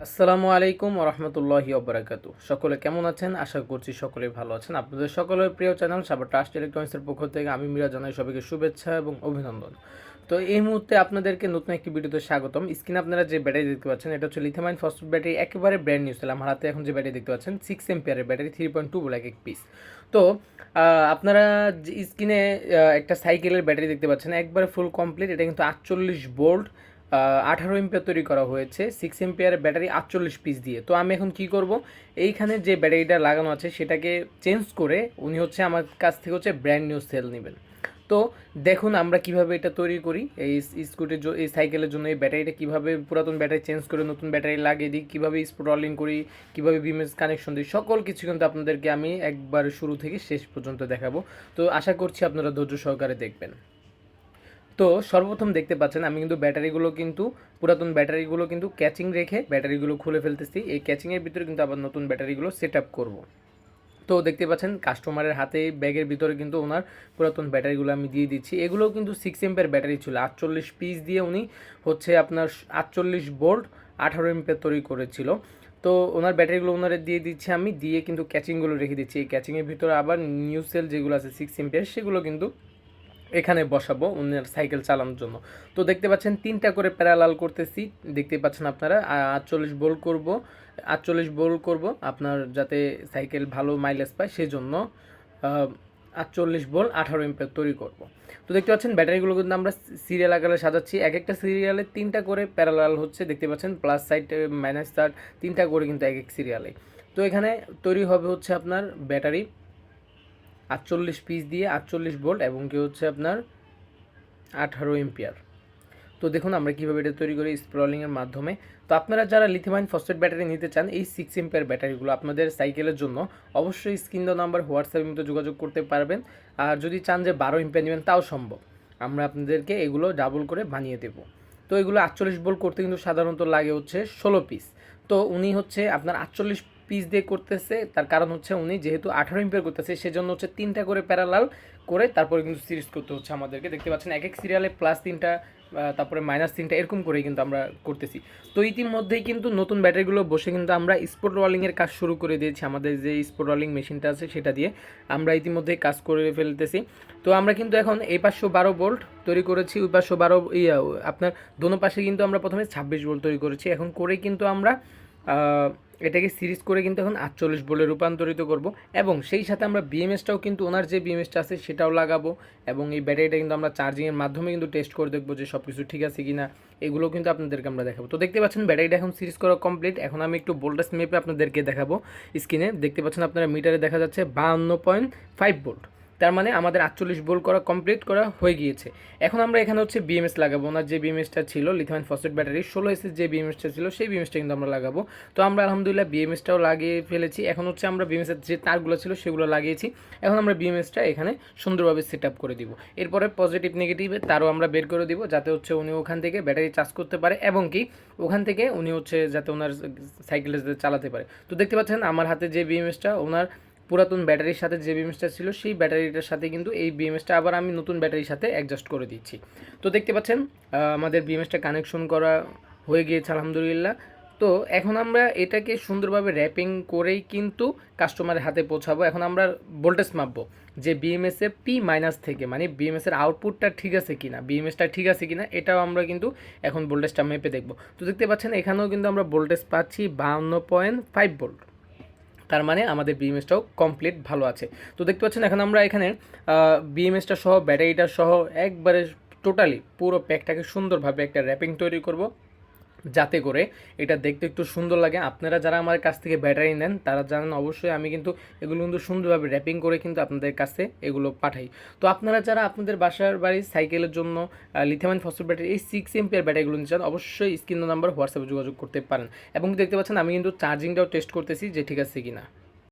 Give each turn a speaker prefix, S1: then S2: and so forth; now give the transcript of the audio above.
S1: আসসালামু আলাইকুম ওরহমতুল্লাহি ওবরাকাতু। সকলে কেমন আছেন? আশা করছি সকলেই ভালো আছেন। আপনাদের সকলের প্রিয় চ্যানেল সাবার ট্রাস্ট ইলেকট্রনিক্সের পক্ষ থেকে আমি মিরা জানাই সবাইকে শুভেচ্ছা এবং অভিনন্দন। তো এই মুহূর্তে আপনাদেরকে নতুন একটি ভিডিওতে স্বাগতম। স্ক্রিনে আপনারা যে ব্যাটারি দেখতে পাচ্ছেন এটা হচ্ছে লিথিয়াম আয়ন ফসফেট ব্যাটারি, একেবারে ব্র্যান্ড নিউ সেল। আমার হাতে এখন যে ব্যাটারি দেখতে পাচ্ছেন 6 এম্পিয়ারের ব্যাটারি, 3.2 ভোল্ট এক পিস। তো আপনারা যে স্ক্রিনে একটা সাইকেলের ব্যাটারি দেখতে পাচ্ছেন, একবারে ফুল কমপ্লিট। এটা কিন্তু 48 ভোল্ট 18 এম্পিয়ার তৈরি করা হয়েছে 6 এম্পিয়ারের ব্যাটারি 48 পিস দিয়ে। তো আমি এখন কি করব, এইখানে যে ব্যাটারিটা লাগানো আছে সেটাকে চেঞ্জ করে উনি হচ্ছে আমার কাছ থেকে হচ্ছে ব্র্যান্ড নিউ সেল নেবেন। তো দেখুন আমরা কিভাবে এটা তৈরি করি। এই স্কুটির এই সাইকেলের জন্য এই ব্যাটারিটা কিভাবে পুরাতন ব্যাটারি চেঞ্জ করে নতুন ব্যাটারি লাগিয়ে দিই, কীভাবে স্পটলিং করি, কীভাবে বিএমএস কানেকশন দিই, সকল কিছু কিন্তু আপনাদেরকে আমি একবার শুরু থেকে শেষ পর্যন্ত দেখাবো। তো আশা করছি আপনারা ধৈর্য সহকারে দেখবেন। তো সর্বপ্রথম দেখতে পাচ্ছেন আমি কিন্তু পুরাতন ব্যাটারিগুলো কিন্তু ক্যাচিং রেখে ব্যাটারিগুলো খুলে ফেলতেছি। এই ক্যাচিংয়ের ভিতরে কিন্তু আবার নতুন ব্যাটারিগুলো সেট আপ করবো। তো দেখতে পাচ্ছেন কাস্টমারের হাতে ব্যাগের ভিতরে কিন্তু ওনার পুরাতন ব্যাটারিগুলো আমি দিয়ে দিচ্ছি। এগুলোও কিন্তু 6 এম্পিয়ার ব্যাটারি ছিল, 48 পিস দিয়ে উনি হচ্ছে আপনার 48 ভোল্ট 18 এম্পিয়ার তৈরি করেছিল। তো ওনার ব্যাটারিগুলো ওনারে দিয়ে দিচ্ছি আমি, দিয়ে কিন্তু ক্যাচিংগুলো রেখে দিচ্ছি। এই ক্যাচিংয়ের ভিতরে আবার নিউ সেল যেগুলো আছে 6 এম্পিয়ার সেগুলো কিন্তু এখানে বসাবো ওনার সাইকেল চালানোর জন্য। তো দেখতে পাচ্ছেন 3টা করে প্যারালাল করতেছি, দেখতে পাচ্ছেন আপনারা। 48 ভোল্ট করব, 48 ভোল্ট করব আপনার যাতে সাইকেল ভালো মাইলেজ পায় সেজন্য 48 ভোল্ট 18 এম্পিয়ার তৈরি করব। তো দেখতে পাচ্ছেন ব্যাটারিগুলো কিন্তু আমরা সিরিয়াল আকারে সাজাচ্ছি, এক একটা সিরিয়ালে 3টা করে প্যারালাল হচ্ছে, দেখতে পাচ্ছেন প্লাস সাইড মাইনাস সাইড 3টা করে কিন্তু এক এক সিরিয়ালে। তো এখানে তৈরি হবে হচ্ছে আপনার ব্যাটারি 48 পিস দিয়ে 48 ভোল্ট এবং কি হচ্ছে আপনার 18 এম্পিয়ার। তো দেখুন আমরা কীভাবে এটা তৈরি করি স্প্রলিংয়ের মাধ্যমে। তো আপনারা যারা লিথিয়াম আয়ন ফসফেট ব্যাটারি নিতে চান এই 6 এম্পিয়ার ব্যাটারিগুলো আপনাদের সাইকেলের জন্য, অবশ্যই স্ক্রিন দেওয়া নাম্বার হোয়াটসঅ্যাপের মধ্যে যোগাযোগ করতে পারবেন। আর যদি চান যে 12 এম্পিয়ার নেবেন তাও সম্ভব, আমরা আপনাদেরকে এগুলো ডাবল করে বানিয়ে দেবো। তো এগুলো 48 ভোল্ট করতে কিন্তু সাধারণত লাগে হচ্ছে 16 পিস। তো উনি হচ্ছে আপনার 48 পিস দিয়ে করতেছে, তার কারণ হচ্ছে উনি যেহেতু 18 এম্পিয়ার করতেছে সেজন্য হচ্ছে 3টা করে প্যারালাল করে তারপরে কিন্তু সিরিজ করতে হচ্ছে আমাদেরকে। দেখতে পাচ্ছেন এক এক সিরিয়ালে প্লাস 3টা তারপরে মাইনাস 3টা এরকম করেই কিন্তু আমরা করতেছি। তো ইতিমধ্যেই কিন্তু নতুন ব্যাটারিগুলো বসে কিন্তু আমরা স্পট রোলিংয়ের কাজ শুরু করে দিয়েছি। আমাদের যে স্পট রোলিং মেশিনটা আছে সেটা দিয়ে আমরা ইতিমধ্যেই কাজ করে ফেলতেছি। তো আমরা কিন্তু এখন এই 512 ভোল্ট তৈরি করেছি, ওই 512 আপনার দোনো পাশে কিন্তু আমরা প্রথমে 26 ভোল্ট তৈরি করেছি। এখন করে কিন্তু আমরা এটাকে সিরিজ করে কিন্তু এখন 48 ভোল্টে রূপান্তরিত করব এবং সেই সাথে আমরা বিএমএসটাও কিন্তু ওনার যে বিএমএসটা আছে সেটাও লাগাবো এবং এই ব্যাটারিটা কিন্তু আমরা চার্জিংয়ের মাধ্যমে কিন্তু টেস্ট করে দেখবো যে সব কিছু ঠিক আছে কি না, এগুলো কিন্তু আপনাদেরকে আমরা দেখাবো। তো দেখতে পাচ্ছেন ব্যাটারিটা এখন সিরিজ করা কমপ্লিট। এখন আমি একটু ভোল্টেজ মেপে আপনাদেরকে দেখাবো। স্ক্রিনে দেখতে পাচ্ছেন আপনারা মিটারে দেখা যাচ্ছে 52.5 ভোল্ট, তার মানে আমাদের 48 ভোল্ট করা কমপ্লিট করা হয়ে গিয়েছে। এখন আমরা এখানে হচ্ছে বিএমএস লাগাবো, ওনার যে বিএমএসটা ছিল লিথিয়াম ফসফেট ব্যাটারি 16 যে বিএমএসটা ছিল সেই বিএমএসটা কিন্তু আমরা লাগাবো। তো আমরা আলহামদুলিল্লাহ বিএমএসটাও লাগিয়ে ফেলেছি। এখন হচ্ছে আমরা বিএমএসের যে তারগুলো ছিল সেগুলো লাগিয়েছি। এখন আমরা বিএমএসটা এখানে সুন্দরভাবে সেট আপ করে দিব। এরপরে পজিটিভ নেগেটিভ তারও আমরা বের করে দিব যাতে হচ্ছে উনি ওখান থেকে ব্যাটারি চার্জ করতে পারে এবং কি ওখান থেকে উনি হচ্ছে যাতে ওনার সাইকেলে চালাতে পারে। তো দেখতে পাচ্ছেন আমার হাতে যে বিএমএসটা ওনার পুরাতন ব্যাটারির সাথে যে বিএমএসটা ছিল সেই ব্যাটারিটার সাথে কিন্তু এই বিএমএসটা আবার আমি নতুন ব্যাটারির সাথে অ্যাডজাস্ট করে দিচ্ছি। তো দেখতে পাচ্ছেন আমাদের বিএমএসটা কানেকশন করা হয়ে গিয়েছে আলহামদুলিল্লাহ। তো এখন আমরা এটাকে সুন্দরভাবে র্যাপিং করেই কিন্তু কাস্টমারের হাতে পৌঁছাবো। এখন আমরা ভোল্টেজ মাপবো যে বিএমএসে পি মাইনাস থেকে, মানে বিএমএসের আউটপুটটা ঠিক আছে কিনা, বিএমএসটা ঠিক আছে কিনা, এটাও আমরা কিন্তু এখন ভোল্টেজটা মেপে দেখবো। তো দেখতে পাচ্ছেন এখানেও কিন্তু আমরা ভোল্টেজ পাচ্ছি 52.5 ভোল্ট, তার মানে আমাদের বিএমএসটাও কমপ্লিট ভালো আছে। তো দেখতে পাচ্ছেন এখন আমরা এখানে বিএমএসটা সহ ব্যাটারিটা সহ একবারে টোটালি পুরো প্যাকটাকে সুন্দরভাবে একটা র্যাপিং তৈরি করব যাতে করে এটা দেখতে একটু সুন্দর লাগে। আপনারা যারা আমার কাছ থেকে ব্যাটারি নেন তারা জানেন অবশ্যই আমি কিন্তু এগুলো কিন্তু সুন্দরভাবে র্যাপিং করে কিন্তু আপনাদের কাছে এগুলো পাঠাই। তো আপনারা যারা আপনাদের বাসার বাড়ির সাইকেলের জন্য লিথিয়াম আয়ন ফসফেট ব্যাটারি এই 6 এম্পিয়ার ব্যাটারিগুলো নিতে চান অবশ্যই স্ক্রিন নাম্বার হোয়াটসঅ্যাপে যোগাযোগ করতে পারেন। এবং দেখতে পাচ্ছেন আমি কিন্তু চার্জিংটাও টেস্ট করতেছি যে ঠিক আছে কিনা।